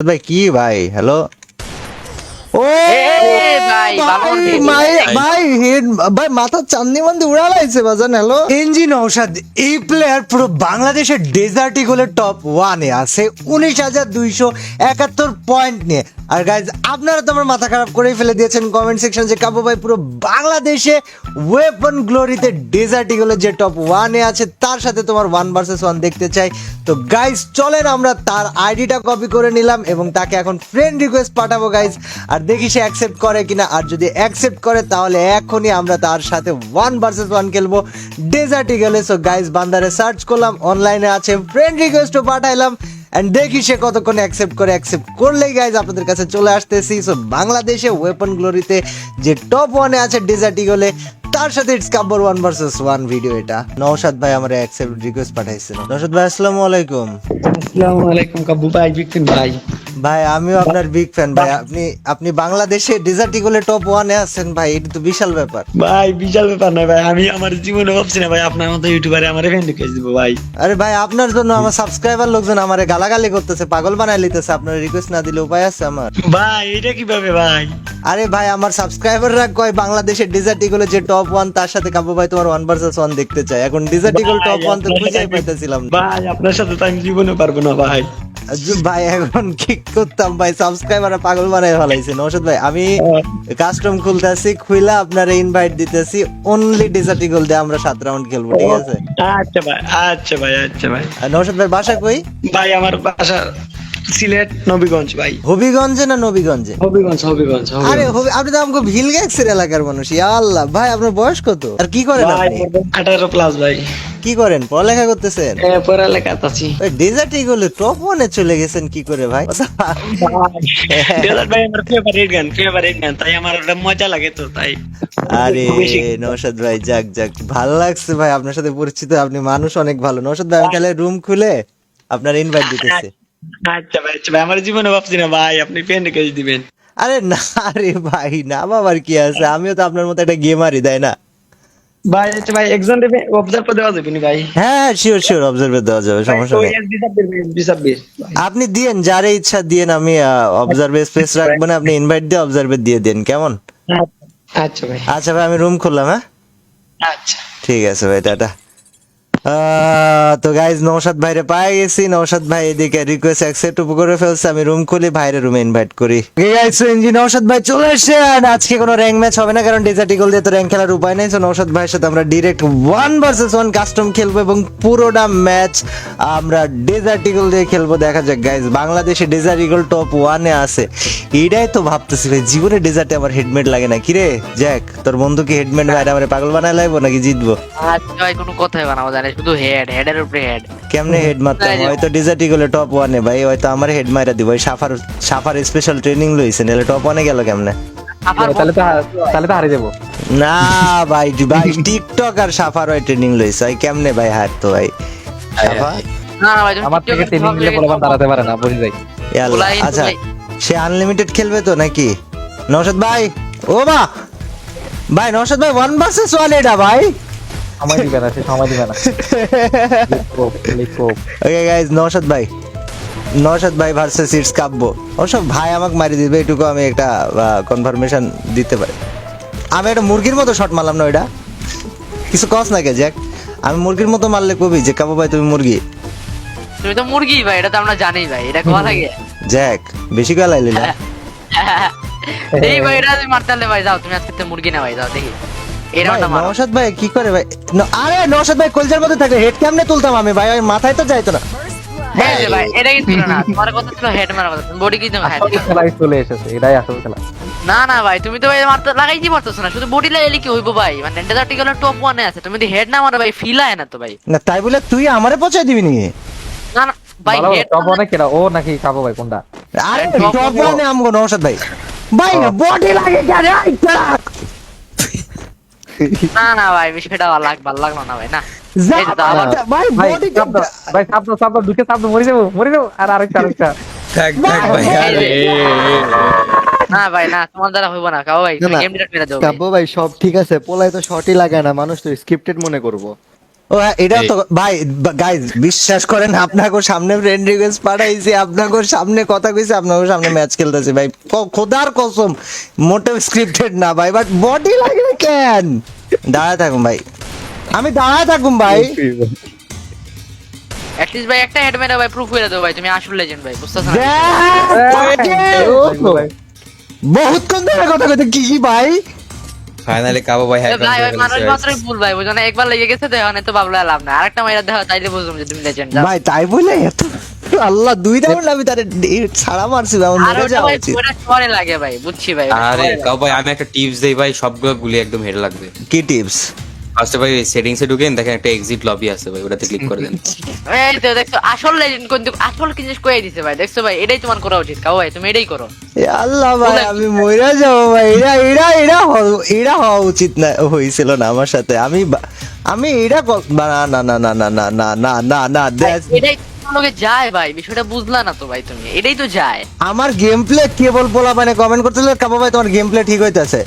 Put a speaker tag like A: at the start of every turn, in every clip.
A: ভাই কি ভাই হ্যালো ও
B: ভাই
A: ভাই হেড ভাই মাথা চাঁদনি মান্দি উড়ালাইছে বাজান হ্যালো ইঞ্জিন ঔষধ এই প্লেয়ার পুরো বাংলাদেশের ডেজার্ট ইগলের টপ 1 এ আছে 19,271 পয়েন্ট নিয়ে। আর গাইজ আপনারা তো আমার মাথা খারাপ করেই ফেলে দিয়েছেন কমেন্ট সেকশন যে কাবু ভাই পুরো বাংলাদেশে ওয়েপন গ্লোরিতে ডেজার্ট ইগলের যে টপ 1 এ আছে তার সাথে তোমার 1 ভার্সেস 1 দেখতে চাই। তো গাইজ চলেন আমরা তার আইডিটা কপি করে নিলাম এবং তাকে এখন ফ্রেন্ড রিকোয়েস্ট পাঠাবো গাইজ, আর দেখি সে অ্যাকসেপ্ট করে কিনা। আর যদি অ্যাকসেপ্ট করে তাহলে এখনই আমরা তার সাথে 1 ভার্সেস 1 খেলবো ডেজার্ট ইগলে। সো গাইজ বান্দারে সার্চ করলাম, অনলাইনে আছে, ফ্রেন্ড রিকোয়েস্টও পাঠাইলাম এন্ড দেখি সে কতক্ষণ অ্যাকসেপ্ট করে। অ্যাকসেপ্ট করলেই গাইজ আপনাদের কাছে চলে আসতেছি। সো বাংলাদেশে ওয়েপন গ্লোরিতে যে টপ 1 এ আছে ডেজার্ট ইগলে তার সাথে ইটস কাব্বর 1 ভার্সেস 1 ভিডিও। এটা নওশাদ ভাই আমার অ্যাকসেপ্ট রিকোয়েস্ট পাঠাইছিল। নওশাদ ভাই আসসালামু আলাইকুম।
C: আসসালামু আলাইকুম কাব্বু ভাই, বিপিন ভাই।
A: ভাই আমিও আপনার বিগ ফ্যান ভাই। আপনি বাংলাদেশে ডেজার্ট ইগলে টপ 1 এ আছেন ভাই, এটা তো বিশাল ব্যাপার
C: ভাই বিশাল ব্যাপার নয় ভাই, আমি আমার জীবনে ভাবছি না ভাই আপনার মতো ইউটিউবারে আমার ফ্রেন্ড রিকোয়েস্ট দিব ভাই।
A: আরে ভাই আপনার জন্য আমার সাবস্ক্রাইবার লোকজন আমারে গালাগালি করতেছে, পাগল বানায় লিতেছে। আপনার রিকোয়েস্ট না দিলে উপায় আছে আমার?
C: ভাই এটা কিভাবে ভাই?
A: আরে ভাই আমার সাবস্ক্রাইবাররা কয় বাংলাদেশের ডেজার্ট ইগলে যে টপ 1 তার সাথে কাবু ভাই তোমার 1 ভার্সেস 1 দেখতে চাই। এখন ডেজার্ট ইগল টপ 1 তো খুঁজেই পাইতেছিলাম না
C: ভাই, আপনার সাথে তো আমি জীবনে পারবো না ভাই।
A: ভাই। এখন কি করতাম ভাই, সাবস্ক্রাইবার পাগল বানাই ফেলাইছে। নওশাদ ভাই আমি কাস্টম খুলতেছি, খুইলা আপনারা ইনভাইট দিতেছি, অনলি ডেজার্ট ইগল দিয়ে আমরা 7 রাউন্ড খেলবো, ঠিক আছে?
C: আচ্ছা ভাই, আচ্ছা ভাই, আচ্ছা ভাই।
A: আর নওশাদ ভাই বাসা কই?
C: ভাই আমার বাসা সিলেট নবীগঞ্জ ভাই।
A: হবিগঞ্জে না নবীগঞ্জে?
C: হবিগঞ্জ, হবিগঞ্জ।
A: আরে আপনি তো আমাকে ভিলগেক্সের এলাকার মানুষ। ইয়া আল্লাহ ভাই আপনার বয়স কত আর কি করেন
C: ভাই
A: আপনি?
C: 18 প্লাস ভাই।
A: কি করেন, পড়ালেখা করতেছেন?
C: পড়ালেখা আছি।
A: ওই ডেজার্ট ইগলে টপ 1 এ চলে গেছেন কি করে ভাই?
C: ডেজার্ট ভাই আমার ফেভারিট গান, তাই আমার ওটা মজা লাগে তো তাই।
A: আরে নওশাদ ভাই যাক যাক ভালো লাগছে ভাই আপনার সাথে পরিচিত, আপনি মানুষ অনেক ভালো। নওশাদ ভাই আমি তাহলে রুম খুলে আপনার ইনভাইট দিতেছি।
C: আচ্ছা ভাই, আচ্ছা ভাই, আমার জীবনে ভাবছি না ভাই আপনি ফ্রেন্ড রিকোয়েস্ট দিবেন।
A: আরে না রে ভাই না, বাবার কি আছে, আমিও তো আপনার মতো একটা গেমারই তাই না
C: ভাই? আচ্ছা ভাই, একজন দেবে অবজার্ভ করে দেওয়া যাবে নি ভাই?
A: হ্যাঁ শিওর শিওর অবজার্ভে দেওয়া যাবে, সমস্যা নেই। আপনি দিয়েন যারে ইচ্ছা দিয়েন, আমি অবজার্ভে স্পেস রাখবো না, আপনি ইনভাইট দিয়ে অবজার্ভে দিয়ে দেন কেমন?
C: আচ্ছা ভাই,
A: আচ্ছা ভাই আমি রুম খুললাম। হ্যাঁ
C: আচ্ছা
A: ঠিক আছে ভাই, টাটা। তো গাইজ নওশাদ ভাইরে পাই গেছি। নওশাদ ভাই এদিকে রিকোয়েস্ট অ্যাকসেপ্ট করে ফেলছে, আমি রুম খুলি, ভাইরে রুমে ইনভাইট করি। গাইজ ইঞ্জিন নওশাদ ভাই চলে এসেছে। আর আজকে কোনো র‍্যাঙ্ক ম্যাচ হবে না, কারণ ডেজার্ট ইগল দিয়ে তো র‍্যাঙ্ক খেলার উপায় নেই। সো নওশাদ ভাইয়ের সাথে আমরা ডাইরেক্ট 1 ভার্সেস 1 কাস্টম খেলবো এবং পুরোটা ম্যাচ আমরা ডেজার্ট ইগল দিয়ে খেলবো। দেখা যাক গাইজ, বাংলাদেশে ডেজার্ট ইগল টপ 1 এ আছে, এটাই তো ভাবতেছি ভাই। জীবনে ডেজার্টে আমার হেডমেট লাগে না। কিরে জ্যাক, তোর বন্ধু কি হেডমেট ভাই আমার পাগল বানায় লাগবো নাকি জিতবো?
B: আচ্ছা ভাই কোনো কথাই বানাবো জানে, শুধু হেডের উপরে হেড।
A: কেমনে হেড মারতাম? হয়তো ডেজার্ট ইগলে টপ 1 এ ভাই, হয়তো আমার হেড মাইরা দিব। ওই সাফার স্পেশাল ট্রেনিং লইছে, নাহলে টপ 1 এ গেল কেমনে?
C: তাহলে তো হারিয়ে দেবো
A: না ভাই ভাই টিকটক আর সাফার ওই ট্রেনিং লইছে, ভাই কেমনে ভাই হার তো ভাই সাফা।
B: না না ভাই তুমি
C: আমার থেকে ট্রেনিং নিলে বলবান দাঁড়াতে পারে না, বুঝি যাই।
A: ইয়াল্লা আচ্ছা সে আনলিমিটেড খেলবে তো নাকি? নওশাদ ভাই ও মা ভাই, নওশাদ ভাই 1 ভার্সেস 1 এটা ভাই
C: সময় দিবে না, সে সময় দিবে না।
A: ওকে গাইস, নওশাদ ভাই ভার্সেস ইটস কাব্য। ওসব ভাই আমাকে মারি দিবে, এটুকু আমি একটা কনফার্মেশন দিতে পারি। আমি একটা মুরগির মতো শট মারলাম না, ওইটা কিছু কস না কে জ্যাক? আমি মুরগির মতো মারলে কবি যে কাব্য ভাই তুমি মুরগি?
B: তুমি তো মুরগি ভাই, এটা তো আমরা জানি ভাই, এটা কোয়া লাগে।
A: জ্যাক বেশি গলা লাইলি না।
B: এই ভাই এটা তুমি মারতে হলে ভাই যাও, তুমি আজকে তো মুরগি না ভাই, যাও দেখি এই
A: ভাই,
B: রাউন্ডটা মারো।
A: নওশাদ ভাই কি করে ভাই? আরে নওশাদ ভাই কলজার মধ্যে থাকে, হেড কেমনে তুলতাম আমি ভাই? ওই মাথায় তো যাইতো না
B: এই যে ভাই এটা কি ছিল না, তোমার কথা ছিল হেড মারার কথা, বডি কি তুমি হেড?
C: খেলাই চলে এসেছে, এটাই আসল খেলা।
B: না না ভাই তুমি তো ভাই মারতে লাগাই কি পারতেছো না, শুধু বডি লাগাইলে কি হইবো ভাই? মানে ডেজার্ট ইগলের টপ 1 এ আছে, তুমি যদি হেড না মারো ভাই ফিল আয় না তো ভাই।
A: না, তাই বলে তুই আমারে পচাই দিবি নাকি?
B: না না ভাই হেড
C: টপ অনেক কেডা ও নাকি কাবো ভাই কোনটা?
A: আরে
B: top
A: টপ
B: one
A: 1 এ আমগো নওশাদ ভাই ভাই বডি লাগে কেন? এই চাক
B: না না ভাই বিষয়টা ভালো লাগলো না ভাই, না
A: যা
B: এই যে দাও আবার।
A: ভাই বডি
C: ভাই সাবধান দুকে সাবধান, মরে যাবো আর আরেকটা
A: থাক ভাই।
B: আরে না ভাই না, তোমার দ্বারা হইব না কাও ভাই, তুমি গেম ডিরেক্ট মেরে দাও ভাই।
D: কাব্য ভাই সব ঠিক আছে, পোলায় তো শর্টই লাগায় না, মানুষ তো স্ক্রিপ্টেড মনে করবো।
A: ও হ্যাঁ, এটা তো ভাই গাইজ বিশ্বাস করেন, আপনাকে সামনে ফ্রেন্ড রিকোয়েস্ট পাঠাইছি, আপনাকে সামনে কথা কইছি, আপনাকে সামনে ম্যাচ খেলতেছি ভাই, খোদার কসম মোটেও স্ক্রিপ্টেড না ভাই, বাট বডি লাগে কেন? দাঁড়ায় থাকুন ভাই, আমি দাঁড়ায় থাকুন ভাই।
B: অ্যাটলিস্ট ভাই একটা হেড মেরে ভাই প্রুফ করে দাও ভাই তুমি আসল লেজেন্ড ভাই, বুঝতেছ না?
A: বহুত কোন ধরনের কথা কইতে কি ভাই?
D: ফাইনালি কাবু ভাই হ্যাক
B: ভাই ভাই মানুষ মাত্রই ভুল ভাই, বুঝো না? একবার লেগে গেছে তো এখন তো বাবলা লাভ না, আরেকটা মাইরা দেখো তাইলে বুঝলাম যে তুমি লেজেন্ড।
A: ভাই তাই বলে এত আল্লাহ 2 রাউন্ড আমি তারে ছাড়া মারছি ভাই, আমার
B: আর
A: মরে
B: ওটা
A: যাওয়া
B: ভাই
A: উচিত।
B: ওটা পরে লাগে ভাই, বুঝছি ভাই।
D: আরে কাবু ভাই আমি একটা টিপস দেই ভাই, সবগুলো গুলি একদম হেড লাগবে।
A: কি টিপস?
D: ফার্স্টে ভাই সেটিংসে ঢুকেন, দেখেন একটা এক্সিট লবি আছে ভাই, ওটাতে ক্লিক করে দেন।
B: এই তো দেখছো আসল লেজেন্ড, কিন্তু আসল জিনিস কই দিছে ভাই, দেখছো ভাই? এটাই তোমার করা উচিত কাও ভাই, তুমি এটাই করো।
A: এ আল্লাহ ভাই আমি মরে যাবো ভাই, এরা হওয়া উচিত না, হয়েছিল না আমার সাথে। আমি এরা না না না না না না না না না না
B: ভাই, এটাই তোমার লগে যায় ভাই, বিষয়টা বুঝলা না তো ভাই তুমি, এটাই তো যায়।
A: আমার গেম প্লে কেবল বলা মানে কমেন্ট করতেছিল কাবু ভাই তোমার গেম প্লে ঠিক হইতাছে,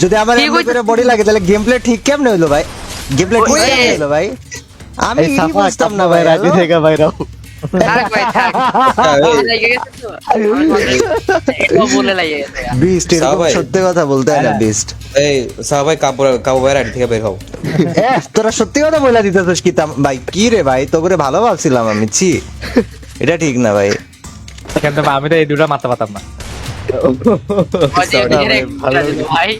A: যদি আমার
B: ঠিক
A: এমনি করে
B: হইতাছে।
A: বডি লাগে তাহলে গেম প্লে ঠিক কেমনে হইলো ভাই? গেম প্লে ঠিক
B: ওই-
A: কেমনে হইলো ভাই? আমি
E: এই সাফা
A: বুঝতাম না ভাই,
E: রাজি থেকে বাইরাও।
B: থাক ভাই থাক, লেগে গেছে তো, এটাও বলে লাগে গেছে।
A: বিস্ট এরকম
D: সবাই-
A: সত্যি কথা বলতে হয় না বিস্ট।
D: এই সাহা ভাই কাবু ভাইয়ের আইডি থেকে বের হও।
A: তোরা সত্যি কথা বলে দিতেছিস কি ভাই? কি রে ভাই, তো করে ভালো ভাবছিলাম আমি, ছি এটা ঠিক না ভাই।
E: কিন্তু আমি তো এই দুটো মারতে পারতাম না।
B: ভাই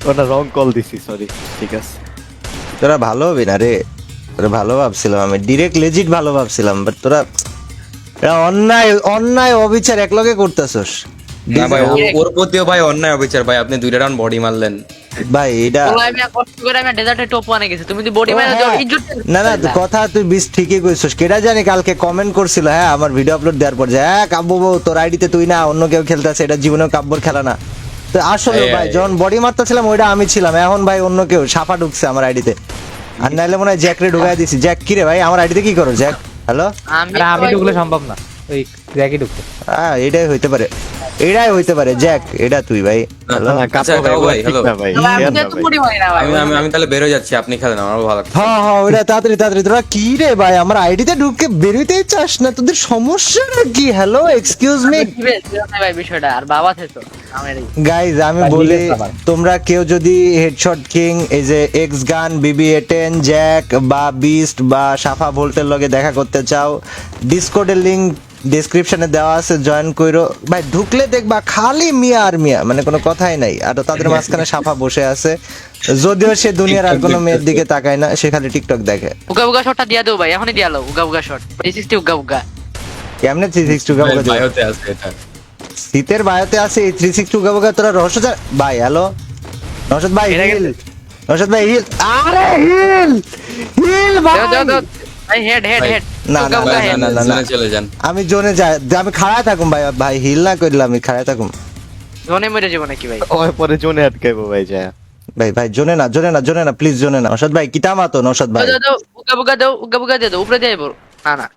E: ওটা রং কল দিছি, সরি। ঠিক আছে।
A: তোরা ভালো হবি না রে, তোরা ভালো ভাবছিলাম আমি, ডিরেক্ট লেজিট ভালো ভাবছিলাম, বাট তোরা এরা অন্যায় অন্যায় অবিচার একলগে করতেছস
D: না ভাই ওর প্রতিও ভাই অন্যায় অবিচার ভাই, আপনি 2টা রাউন্ড বডি মারলেন
A: ভাই। এটা
B: আমি কষ্ট করে আমি ডেজার্টে টপ ওয়ানে গেছি, তুমি যদি বডি মেরে দাও ইজ্জত
A: না না কথা তুই বিস ঠিকই কইছস, কেডা জানি কালকে কমেন্ট করছিল হ্যাঁ আমার ভিডিও আপলোড দেওয়ার পর যে হ্যাঁ কাব্য বউ তোর আইডিতে তুই না অন্য কেউ খেলতেছে, এটা জীবনেও কাব্যর খেলা না। তো আসলে ভাই যখন বডি মারতেছিলাম ওইটা আমি ছিলাম, এখন ভাই অন্য কেউ সাফা ঢুকছে আমার আইডিতে, আর নাইলে মনে হয় জ্যাকরে ঢুকাই দিছি। জ্যাক কি রে ভাই আমার আইডিতে কি করো জ্যাক? হ্যালো
E: আমি ঢুকলে সম্ভব না, ওই জ্যাকি ঢুকতে।
A: হ্যাঁ এটাই হইতে পারে, জ্যাক এটা তুই ভাই। হ্যালো
D: আচ্ছা কাবু ভাই হ্যালো,
B: আমি তো বডি মারি না ভাই।
D: আমি আমি তাহলে বের হয়ে যাচ্ছি, আপনি খেলেন, আমার ভালো লাগছে।
A: হ্যাঁ হ্যাঁ ওইটা তাড়াতাড়ি তাড়াতাড়ি। তোরা কি রে ভাই আমার আইডিতে ঢুকে বেরোতেই চাস না, তোদের সমস্যাটা কি? হ্যালো এক্সকিউজ মি
B: ভাই বিষয়টা আর বাবা থেতো আমার
A: গাইজ, আমি
E: ভাই,
A: বলি
E: জিজ্ঞেস আবার।
A: তোমরা কেউ যদি হেডশট কিং এই যে এক্স গান BB-A10 জ্যাক বা বিস্ট বা সাফা ভোল্টের লগে দেখা করতে চাও, ডিসকর্ডের লিংক ডেসক্রিপশনে দেওয়া আছে, জয়েন কইরো ভাই। ঢুকলে দেখবা খালি মিয়া আর মিয়া, মানে কোনো কথাই নাই, আর তাদের মাঝখানে সাফা বসে আছে, যদিও সে দুনিয়ার আর কোনো মেয়ের দিকে তাকায় না, সে খালি টিকটক দেখে।
B: উগা উগা শটটা দিয়া দাও ভাই, এখনই দিয়া দাও উগা উগা শট 360 উগা উগা।
A: কেমনে 360 গাবগা দিবে?
D: বায়োতে আছে এটা।
A: শীতের বায়োতে আছে এই 360 গাবগা, তোরা রহস্য ভাই। হ্যালো নশদ ভাই হিল, নশদ ভাই হিল, আরে হিল হিল ভাই।
B: দাও দাও দাও ভাই, হেড হেড হেড
A: না,
B: উগা
A: না,
B: উগা
D: ভাই,
B: হেড।
A: না, না,
D: জোনে চলে যান।
A: আমি জোনে যাই, আমি খাড়া থাকুম ভাই, ভাই হিল না করলাম, আমি খাড়া থাকুম
B: জোনে মরে যাবো নাকি ভাই?
E: ওই পরে জোনে আটকাইবো ভাই যায়।
A: ভাই। ভাই জোনে না জোনে না জোনে না প্লিজ, জোনে না। নশদ ভাই কিতামা তো, নশদ ভাই,
B: দাও দাও উগা উগা দাও, উগা উগা দিয়ে দাও, উপরে দিয়ে দাও। না না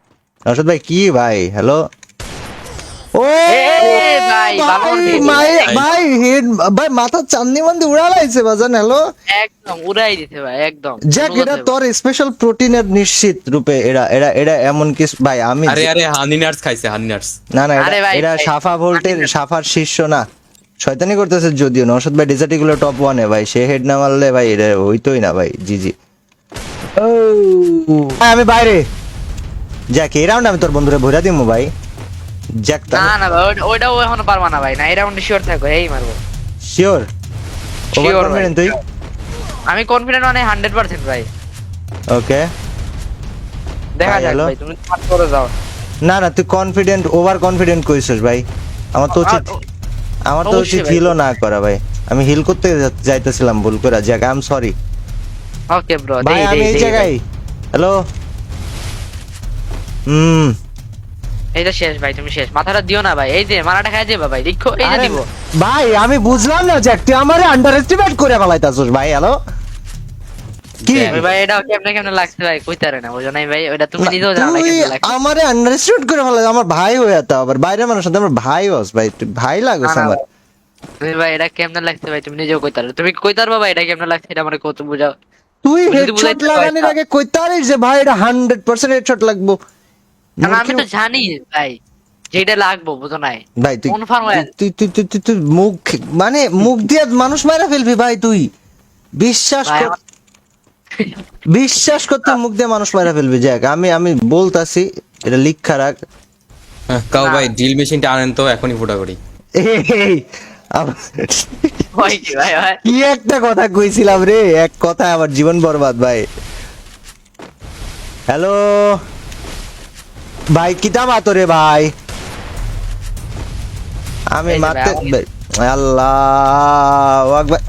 A: নশদ ভাই কি ভাই? হ্যালো ও
B: ভাই, ভালো
A: ভাই
B: হেড।
A: ভাই হেড ভাই, মাথা চান্দি মান্দি উড়ালাইছে বাজান। হ্যালো
B: একদম উড়াই দিতে ভাই একদম।
A: জ্যাক, এটা তোর স্পেশাল প্রোটিনের নিশ্চিত রূপে এরা এরা এরা এমন কিছু ভাই। আমি
D: আরে আরে হানি নাটস খাইছে, হানি নাটস।
A: না না
B: আরে ভাই,
A: এরা
B: ভাই,
A: সাফা ভোল্টের সাফার শীর্ষ না, শয়তানি করতেছে যদিও। নওশাদ ভাই ডেজার্টি গুলো টপ 1-এ ভাই, সে হেড না মারলে ভাই এটা হইতোই না ভাই। জি জি ভাই, আমি বাইরে। জ্যাক এই রাউন্ড আমি তোর বন্ধুরে ভরা দিমু ভাই। জ্যাক
B: না না ভাই, ওইটাও এখনো পারবা না ভাই, না এই রাউন্ডে শিওর থাকো, এই মারবো।
A: শিওর ওভার
B: Sure
A: কনফিডেন্ট তুই?
B: আমি কনফিডেন্ট মানে 100% ভাই।
A: ওকে
B: দেখা
A: ভাই,
B: যাক
A: hello?
B: ভাই, তুমি পাস করে যাও।
A: না না তুই কনফিডেন্ট ওভার কনফিডেন্ট কইছিস ভাই। আমার তো উচিত
B: অবশ্যই ভাই।
A: হিলও না করা ভাই, আমি হিল করতে যাইতেছিলাম ভুল করে। Jack I am sorry
B: okay bro,
A: ভাই,
B: দেই
A: আমি
B: দেই
A: এই
B: দেই।
A: জায়গায়। হ্যালো
B: এইটা শেষ ভাই, তুমি শেষ, মাথাটা দিও না ভাই, এই যে মারাটা খাই যাবা ভাই, দেখো এই যে
A: আরে
B: দিব।
A: ভাই আমি বুঝলাম না জ্যাক, তুই আমারে আন্ডার এস্টিমেট করে ফেলাইতাছস ভাই। হ্যালো কি
B: ওই ভাই এটা কেমনে কেমনে লাগছে ভাই, কইতারে না বুঝো নাই ভাই, ওটা তুমি
A: না,
B: নিজেও জানো না
A: তুই
B: কেমনে লাগছে।
A: আমারে আন্ডার এস্টিমেট করে ফেলাই, আমার ভাই হয়ে তো আবার বাইরের মানুষ সাথে আমার ভাই হস ভাই, তুই ভাই লাগছ
B: না, না,
A: আমার।
B: তুমি ভাই এটা কেমনে লাগছে ভাই, তুমি নিজেও কইতারে, তুমি কইতার বাবা এটা কেমনে লাগছে, এটা আমারে কত বুঝাও।
A: তুই
B: যদি
A: হেডশট
B: বুঝাইতে
A: লাগানোর
B: পারতাম।
A: আগে কইতারিস যে ভাই এটা 100% হেডশট লাগবো।
B: কারণ আমি তো জানি ভাই যেটা লাগবো বুঝো নাই
A: ভাই তুই
B: কনফার্ম হয়ে
A: তুই তুই তুই তুই তুই মুখ মানে মুখ দিয়ে মানুষ মারা ফেলবি ভাই তুই বিশ্বাস
B: ভাই,
A: কর বিশ্বাস করতে মুখ দিয়ে মানুষ মারা ফেলবি যাক আমি বলতাছি এটা লিখা রাখ
D: কাউ ভাই ড্রিল মেশিনটা আনেন তো এখনই ফুটা করি।
A: এই আম-
B: হয় কি ভাই ভাই
A: কি একটা কথা কইছিলাম রে এক কথা আমার জীবন বরবাদ ভাই হ্যালো ভাই কিতা মাতো রে ভাই আমি
B: এই যে
A: মারতে
B: ভাই,
A: আল্লাহ আকবার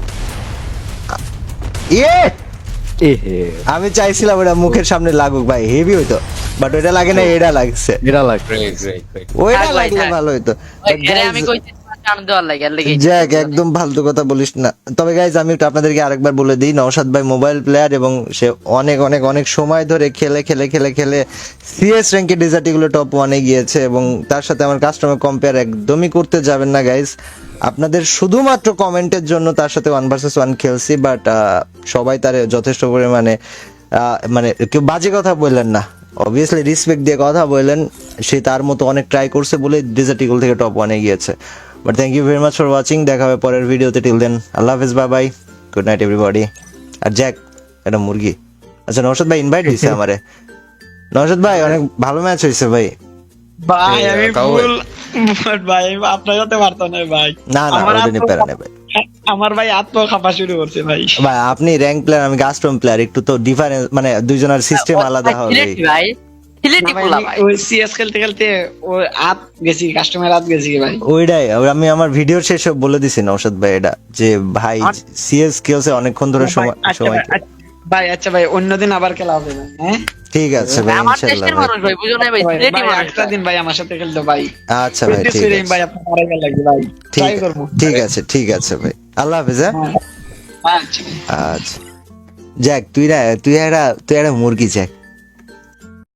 A: ইয়ে
E: এহে
A: আমি চাইছিলাম ওটা মুখের সামনে লাগুক ভাই হেভি হইতো বাট ওটা লাগে না এটা লাগছে
E: এটা লাগবে
D: গ্রেট গ্রেট গ্রেট।
A: ওইটা
B: থাক ভাই,
A: লাগলে
B: থাক।
A: ভালো হইতো
B: ওই এরে আমি কইছি জান দেওয়ার লাগে আর লাগে
A: জ্যাক একদম ফালতু কথা বলিস না তবে গাইজ আমি একটু আপনাদেরকে আরেকবার বলে দিই নওশাদ ভাই মোবাইল প্লেয়ার এবং সে অনেক অনেক অনেক সময় ধরে খেলে খেলে খেলে খেলে সিএস র্যাঙ্কে ডেজার্ট গুলো টপ ওয়ানে গিয়েছে এবং তার সাথে আমার কাস্টমার কম্পেয়ার একদমই করতে যাবেন না গাইজ আপনাদের শুধুমাত্র কমেন্টের জন্য তার সাথে 1 vs 1 খেলছি বাট সবাই তার যথেষ্ট পরিমাণে মানে কেউ বাজে কথা বললেন না অবভিয়াসলি রেসপেক্ট দিয়ে কথা বললেন সে তার মতো অনেক ট্রাই করছে বলে ডেজার্ট ইগল থেকে টপ ওয়ানে গিয়েছে but thank you very much for watching দেখা হবে পরের ভিডিওতে টিল দেন আল্লাহ হাফেজ bye bye good night everybody আর জ্যাক এটা মুরগি আচ্ছা নওশাদ ভাই ইনভাইট দিছে আমারে নওশাদ ভাই অনেক ভালো ম্যাচ হয়েছে ভাই
C: ভাই
D: এই,
C: আমি
D: কাউ
C: ভুল ভাই আপনার সাথে পারতো না ভাই
A: না না
C: আমার
A: ওটা নিয়ে
C: আত্ম-
A: প্যারা নেই ভাই
C: আমার ভাই আত্মখাপা শুরু করছে ভাই
A: ভাই আপনি র্যাঙ্ক প্লেয়ার আমি কাস্টম প্লেয়ার একটু তো ডিফারেন্স মানে দুইজনের সিস্টেম আলাদা হবে
B: সিলেটি ভাই সিলেটি
C: না ভাই,
B: পোলা ভাই
C: ওই সিএস খেলতে খেলতে ওই আত গেছি কাস্টমার আত গেছি ভাই
A: ওইটাই আমি আমার ভিডিওর শেষে বলে দিছি নওশাদ ভাই এটা যে ভাই সিএস খেলছে অনেকক্ষণ ধরে সময়
C: আচ্ছা
A: সময়
C: ভাই, ভাই আচ্ছা ভাই অন্যদিন আবার খেলা হবে না হ্যাঁ
A: ঠিক আছে ভাই
B: আমার
A: ইনশাআল্লাহ
B: দেশের
A: ভাই
B: মানুষ ভাই বুঝো নাই ভাই
C: ভাই,
B: সিলেটি
C: ভাই,
B: মানুষ
C: একটা দিন ভাই আমার সাথে খেলতো ভাই
A: আচ্ছা ভাই
C: প্র্যাকটিস
A: ঠিক
C: করে
A: আছে
C: ভাই আপনার আড়াই লাগবে ভাই ট্রাই
A: ঠিক
C: করবো
A: ঠিক আছে ভাই আল্লাহ হাফেজ হ্যাঁ
C: হ্যাঁ। আচ্ছা
A: আচ্ছা জ্যাক তুই একটা মুরগি জ্যাক